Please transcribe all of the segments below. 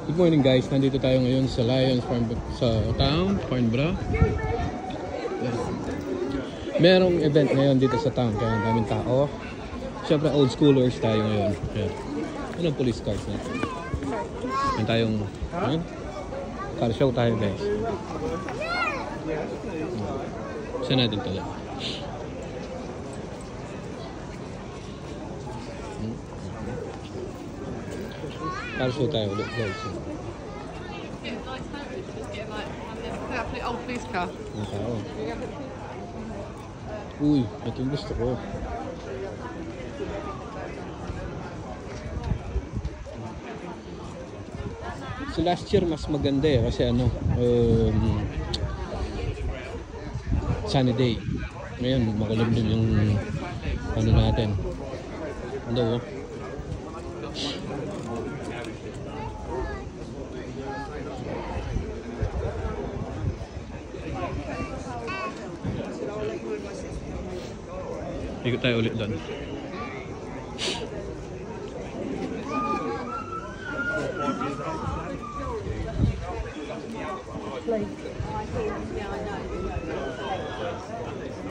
Good morning guys, nandito tayo ngayon sa Lions Farm sa town, Farnborough. Merong event ngayon dito sa town, kaya ang daming tao. Siyempre old schoolers tayo ngayon. Anong police cars natin? Yan tayong car show tayo guys. Saan natin ito? Car show tayo ulit guys. Old police car. Ang tao. Uy, ito yung gusto ko. So last year mas maganda eh kasi ano sunny day. Ngayon makulim din yung ano natin. Ano oh? Ikot tayo ulit doon.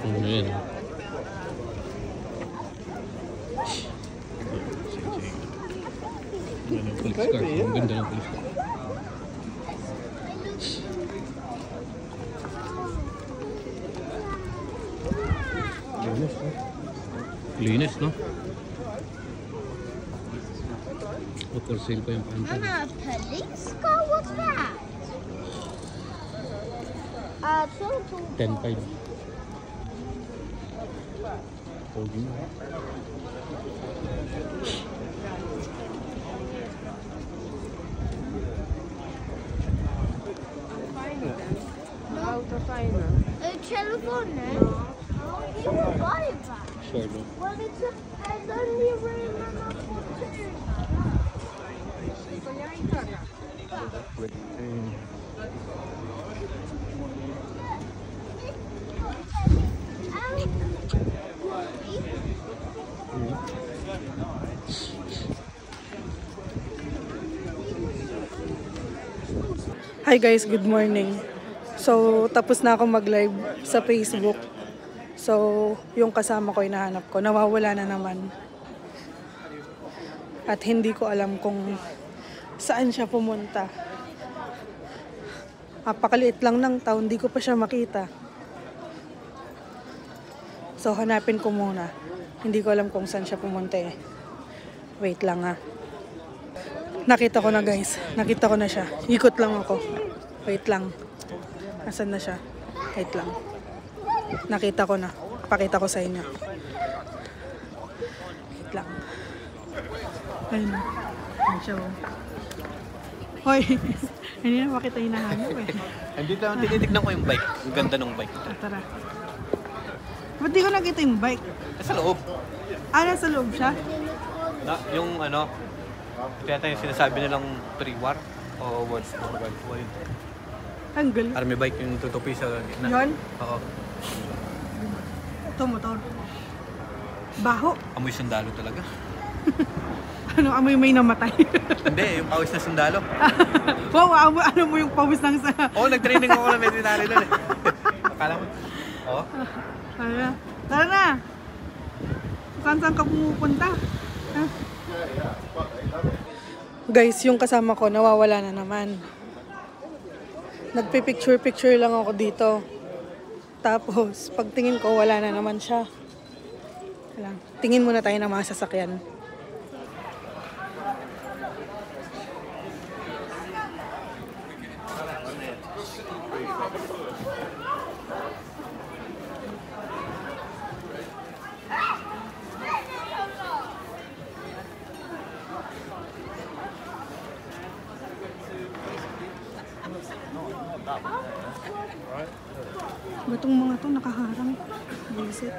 Ayan. Ang police car. Ang ganda ng police car. Linis, no? O, for sale pa yung pantay. Mama, police car? What's that? 10.5. Pogi mo. Telephone, no? You will buy it back. Sure, no? Well, it's only room number 14. Hi guys, good morning. So, tapos na ako mag-live sa Facebook. So, yung kasama ko hinahanap ko, nawawala na naman. At hindi ko alam kung saan siya pumunta. Napakaliit lang ng town, hindi ko pa siya makita. So, hanapin ko muna. Hindi ko alam kung saan siya pumunta eh. Wait lang ha. Nakita ko na guys. Nakita ko na siya. Ikot lang ako. Wait lang. Asan na siya? Wait lang. Nakita ko na. Pakita ko sa inyo. Wait lang. Ayun na. Ayun siya oh. Hoy! Hindi na makita hinahanap eh. Andito lang tinitignan ko yung bike. Ang ganda ng bike. Tara. Ba't di ko nakita yung bike? Sa loob. Ah, nasa loob siya? Yung ano, kaya tayo sinasabi nilang pre-war o what? Ang galing. Army bike yung tutupi sa gitna. Yun? Oo. Ito, motor. Baho. Amoy sundalo talaga. Ano, amoy may namatay. Hindi, yung pawis na sundalo. Wow, ano mo yung pawis ng sa... Oo, nag-training ako ng veterinary nun eh. Akala mo? Oo. Tara na. Saan ka pumupunta? Ha? Guys, yung kasama ko nawawala na naman. Nagpipicture lang ako dito. Tapos, pagtingin ko, wala na naman siya. Tingin muna tayo ng mga sasakyan. Batong mga to nakaharang. Visit.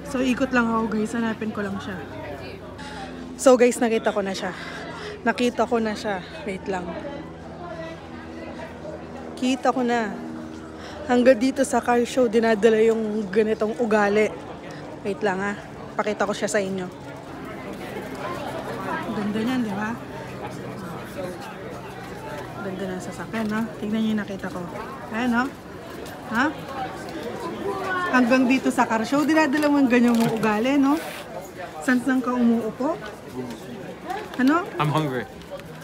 So, ikot lang ako guys. Hanapin ko lang siya. So guys, nakita ko na siya. Nakita ko na siya. Wait lang. Kita ko na. Hanggang dito sa car show, dinadala yung ganitong ugali. Wait lang ha. Pakita ko siya sa inyo. Ganda niyan, di ba? Ganda na sasakyan, no? Tingnan niyo yung nakita ko. Ayan, no? Ha? Hanggang dito sa car show, dinadala mo yung ganyan mong ugali, no? Saan ka umuupo? Ano? I'm hungry.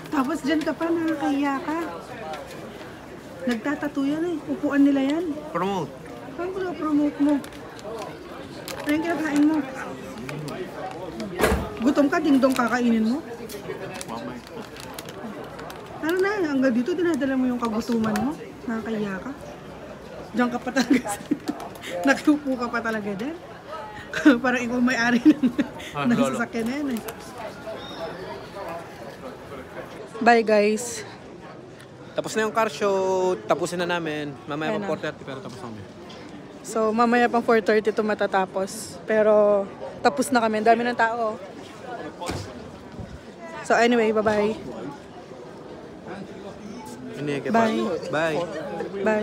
Tapos dyan ka pa, nakakahiya ka. Nagtatato yan eh. Upuan nila yan. Promote. Saan ko na-promote mo? Ano yung kinakain mo? Gutom ka, ding-dong kakainin mo? Ano na, hanggang dito dinadala mo yung kagutuman mo? Nakakahiya ka? Diyan ka pa talaga. Nakiupo ka pa talaga dyan. Parang ikaw may-ari ng sasakyan na yan eh. Bye guys. Tapos na yung car show. Tapusin na namin. Mamaya Ayan pang 4:30 pero tapos na kami. So mamaya pang 4:30 ito matatapos. Pero tapos na kami. Ang dami ng tao. So anyway, bye-bye. Bye. Bye. Bye.